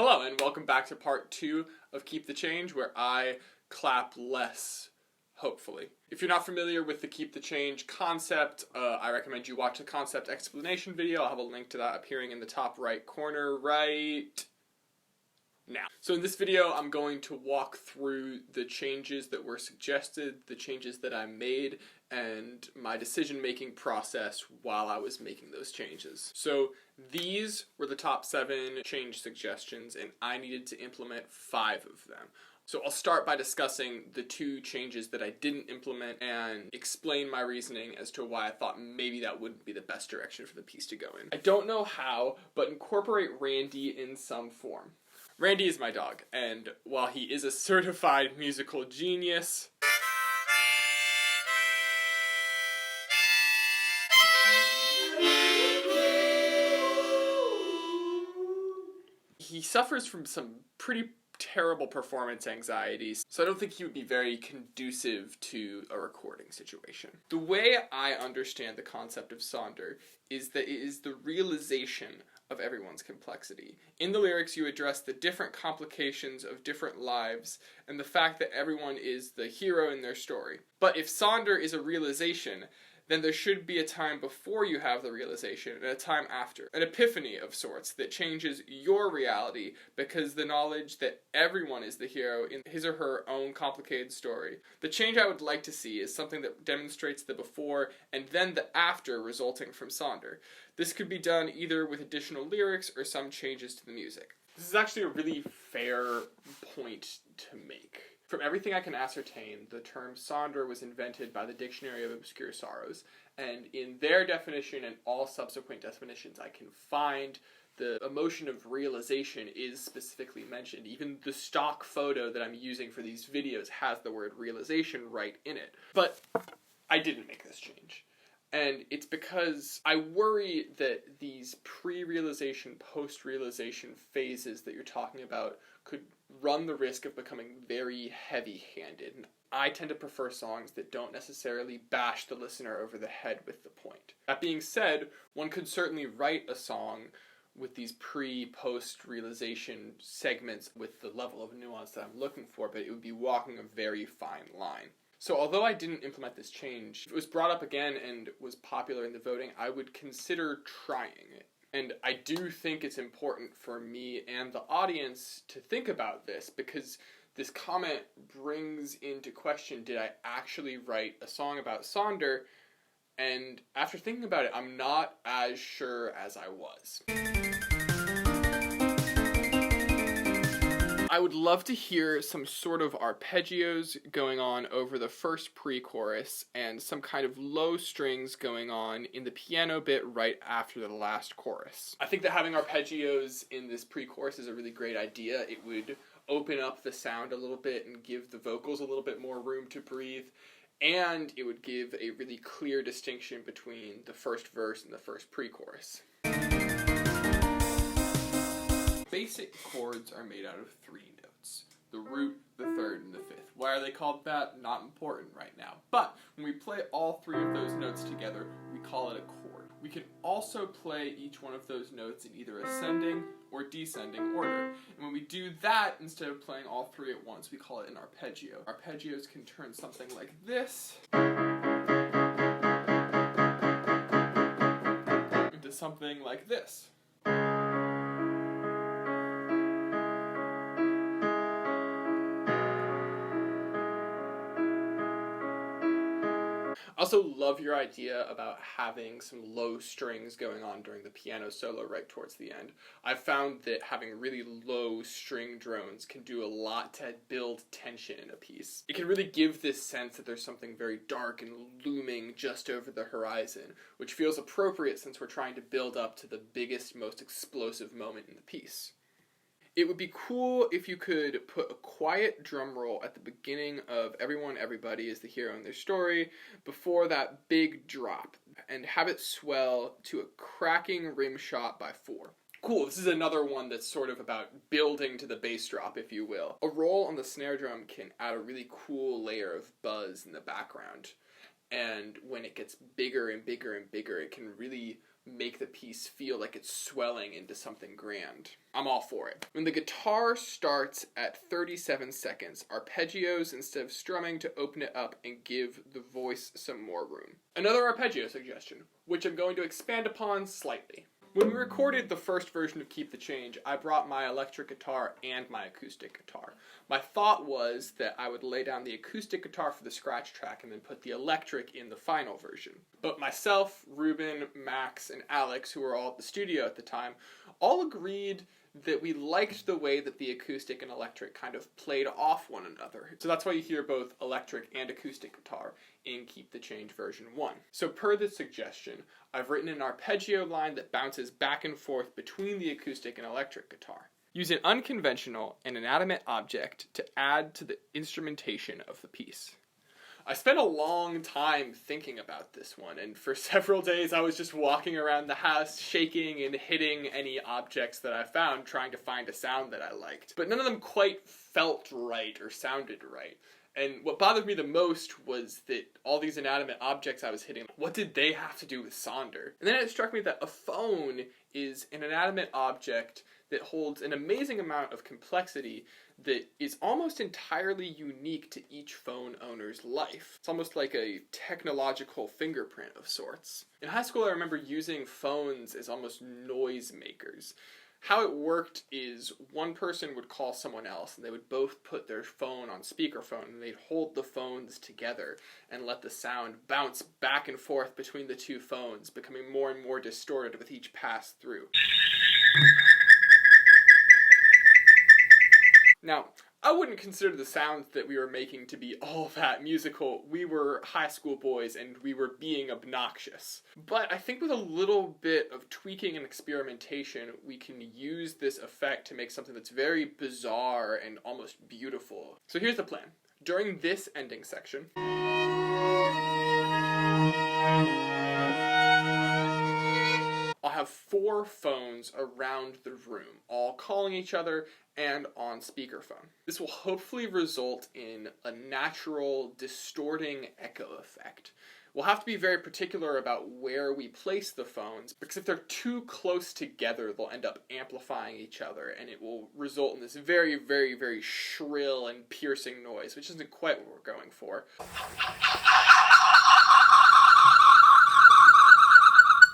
Hello and welcome back to part 2 of Keep the Change, where I clap less, hopefully. If you're not familiar with the Keep the Change concept, I recommend you watch the concept explanation video. I'll have a link to that appearing in the top right corner right now. So in this video, I'm going to walk through the changes that were suggested, the changes that I made, and my decision-making process while I was making those changes. So these were the top 7 change suggestions, and I needed to implement 5 of them. So I'll start by discussing the 2 changes that I didn't implement and explain my reasoning as to why I thought maybe that wouldn't be the best direction for the piece to go in. I don't know how, but incorporate Randy in some form. Randy is my dog, and while he is a certified musical genius, he suffers from some pretty terrible performance anxieties, so I don't think he would be very conducive to a recording situation. The way I understand the concept of Sonder is that it is the realization of everyone's complexity. In the lyrics, you address the different complications of different lives and the fact that everyone is the hero in their story. But if Sonder is a realization, then there should be a time before you have the realization and a time after. An epiphany of sorts that changes your reality because the knowledge that everyone is the hero in his or her own complicated story. The change I would like to see is something that demonstrates the before and then the after resulting from Sonder. This could be done either with additional lyrics or some changes to the music. This is actually a really fair point to make. From everything I can ascertain, the term Sonder was invented by the Dictionary of Obscure Sorrows, and in their definition and all subsequent definitions I can find, the emotion of realization is specifically mentioned. Even the stock photo that I'm using for these videos has the word realization right in it. But I didn't make this change. And it's because I worry that these pre-realization, post-realization phases that you're talking about could run the risk of becoming very heavy-handed. And I tend to prefer songs that don't necessarily bash the listener over the head with the point. That being said, one could certainly write a song with these pre-post-realization segments with the level of nuance that I'm looking for, but it would be walking a very fine line. So although I didn't implement this change, if it was brought up again and was popular in the voting, I would consider trying it. And I do think it's important for me and the audience to think about this, because this comment brings into question, did I actually write a song about Sonder? And after thinking about it, I'm not as sure as I was. I would love to hear some sort of arpeggios going on over the first pre-chorus and some kind of low strings going on in the piano bit right after the last chorus. I think that having arpeggios in this pre-chorus is a really great idea. It would open up the sound a little bit and give the vocals a little bit more room to breathe, and it would give a really clear distinction between the first verse and the first pre-chorus. Basic chords are made out of 3 notes. The root, the third, and the fifth. Why are they called that? Not important right now. But when we play all 3 of those notes together, we call it a chord. We can also play each one of those notes in either ascending or descending order. And when we do that, instead of playing all 3 at once, we call it an arpeggio. Arpeggios can turn something like this into something like this. I also love your idea about having some low strings going on during the piano solo right towards the end. I've found that having really low string drones can do a lot to build tension in a piece. It can really give this sense that there's something very dark and looming just over the horizon, which feels appropriate since we're trying to build up to the biggest, most explosive moment in the piece. It would be cool if you could put a quiet drum roll at the beginning of Everyone, Everybody is the Hero in Their Story before that big drop, and have it swell to a cracking rim shot by 4. Cool, this is another one that's sort of about building to the bass drop, if you will. A roll on the snare drum can add a really cool layer of buzz in the background, and when it gets bigger and bigger and bigger, it can really make the piece feel like it's swelling into something grand. I'm all for it. When the guitar starts at 37 seconds, arpeggios instead of strumming to open it up and give the voice some more room. Another arpeggio suggestion, which I'm going to expand upon slightly. When we recorded the first version of Keep the Change, I brought my electric guitar and my acoustic guitar. My thought was that I would lay down the acoustic guitar for the scratch track and then put the electric in the final version. But myself, Ruben, Max, and Alex, who were all at the studio at the time, all agreed that we liked the way that the acoustic and electric kind of played off one another. So that's why you hear both electric and acoustic guitar in Keep the Change version 1. So per this suggestion, I've written an arpeggio line that bounces back and forth between the acoustic and electric guitar. Use an unconventional and inanimate object to add to the instrumentation of the piece. I spent a long time thinking about this one, and for several days I was just walking around the house, shaking and hitting any objects that I found, trying to find a sound that I liked. But none of them quite felt right or sounded right. And what bothered me the most was that all these inanimate objects I was hitting, what did they have to do with Sonder? And then it struck me that a phone is an inanimate object that holds an amazing amount of complexity that is almost entirely unique to each phone owner's life. It's almost like a technological fingerprint of sorts. In high school, I remember using phones as almost noise makers. How it worked is one person would call someone else and they would both put their phone on speakerphone and they'd hold the phones together and let the sound bounce back and forth between the two phones, becoming more and more distorted with each pass through. Now, I wouldn't consider the sounds that we were making to be all that musical. We were high school boys and we were being obnoxious. But I think with a little bit of tweaking and experimentation, we can use this effect to make something that's very bizarre and almost beautiful. So here's the plan. During this ending section, I'll have 4 phones around the room, all calling each other and on speakerphone. This will hopefully result in a natural, distorting echo effect. We'll have to be very particular about where we place the phones, because if they're too close together, they'll end up amplifying each other, and it will result in this very, very, very shrill and piercing noise, which isn't quite what we're going for.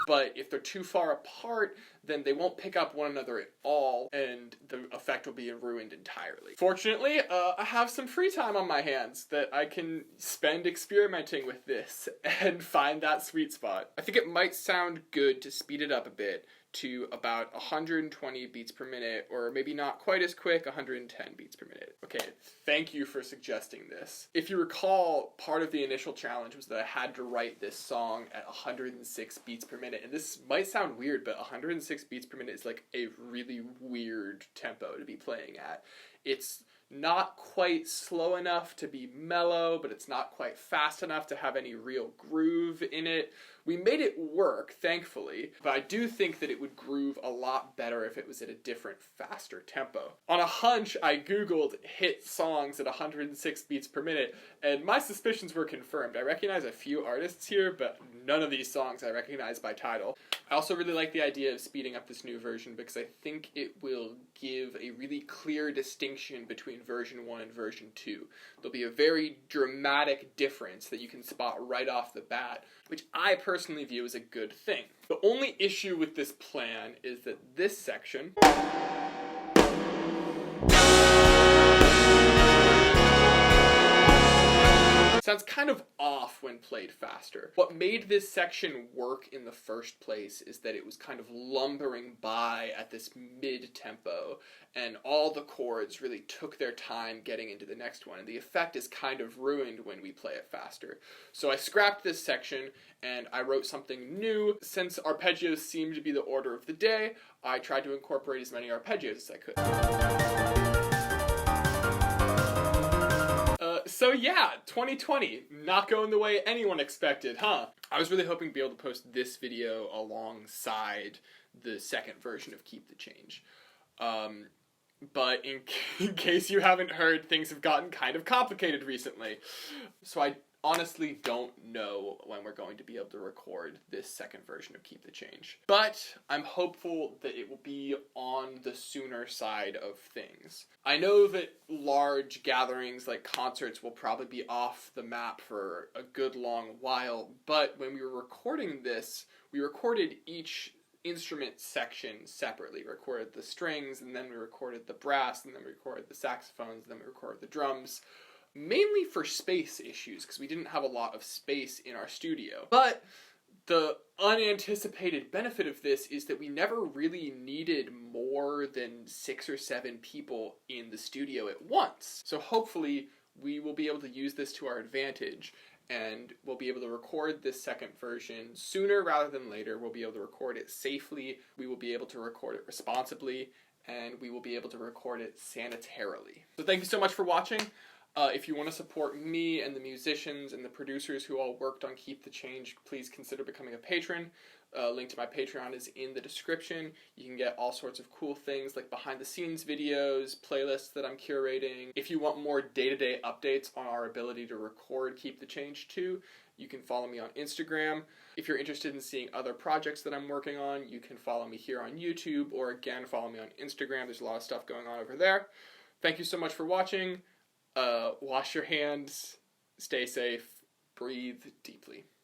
But if they're too far apart, then they won't pick up one another at all, and the effect will be ruined entirely. Fortunately, I have some free time on my hands that I can spend experimenting with this and find that sweet spot. I think it might sound good to speed it up a bit to about 120 beats per minute, or maybe not quite as quick, 110 beats per minute. Okay, thank you for suggesting this. If you recall, part of the initial challenge was that I had to write this song at 106 beats per minute, and this might sound weird, but 106 beats per minute is like a really weird tempo to be playing at. It's not quite slow enough to be mellow, but it's not quite fast enough to have any real groove in it. We made it work, thankfully, but I do think that it would groove a lot better if it was at a different, faster tempo. On a hunch, I googled hit songs at 106 beats per minute, and my suspicions were confirmed. I recognize a few artists here, but none of these songs I recognize by title. I also really like the idea of speeding up this new version because I think it will give a really clear distinction between version 1 and version 2. There'll be a very dramatic difference that you can spot right off the bat, which I personally view as a good thing. The only issue with this plan is that this section sounds kind of off when played faster. What made this section work in the first place is that it was kind of lumbering by at this mid-tempo, and all the chords really took their time getting into the next one, and the effect is kind of ruined when we play it faster. So I scrapped this section, and I wrote something new. Since arpeggios seemed to be the order of the day, I tried to incorporate as many arpeggios as I could. So yeah, 2020, not going the way anyone expected, huh? I was really hoping to be able to post this video alongside the second version of Keep the Change. But in case you haven't heard, things have gotten kind of complicated recently. So I honestly don't know when we're going to be able to record this second version of Keep the Change. But I'm hopeful that it will be on the sooner side of things. I know that large gatherings like concerts will probably be off the map for a good long while, but when we were recording this, we recorded each instrument section separately. We recorded the strings, and then we recorded the brass, and then we recorded the saxophones, and then we recorded the drums, mainly for space issues, because we didn't have a lot of space in our studio. But the unanticipated benefit of this is that we never really needed more than 6 or 7 people in the studio at once. So hopefully we will be able to use this to our advantage, and we'll be able to record this second version sooner rather than later. We'll be able to record it safely, we will be able to record it responsibly, and we will be able to record it sanitarily. So thank you so much for watching. If you want to support me and the musicians and the producers who all worked on Keep the Change, please consider becoming a patron. Link to my Patreon is in the description. You can get all sorts of cool things like behind the scenes videos, playlists that I'm curating. If you want more day-to-day updates on our ability to record Keep the Change 2, you can follow me on Instagram. If you're interested in seeing other projects that I'm working on, you can follow me here on YouTube, or again, follow me on Instagram. There's a lot of stuff going on over there. Thank you so much for watching. Wash your hands, stay safe, breathe deeply.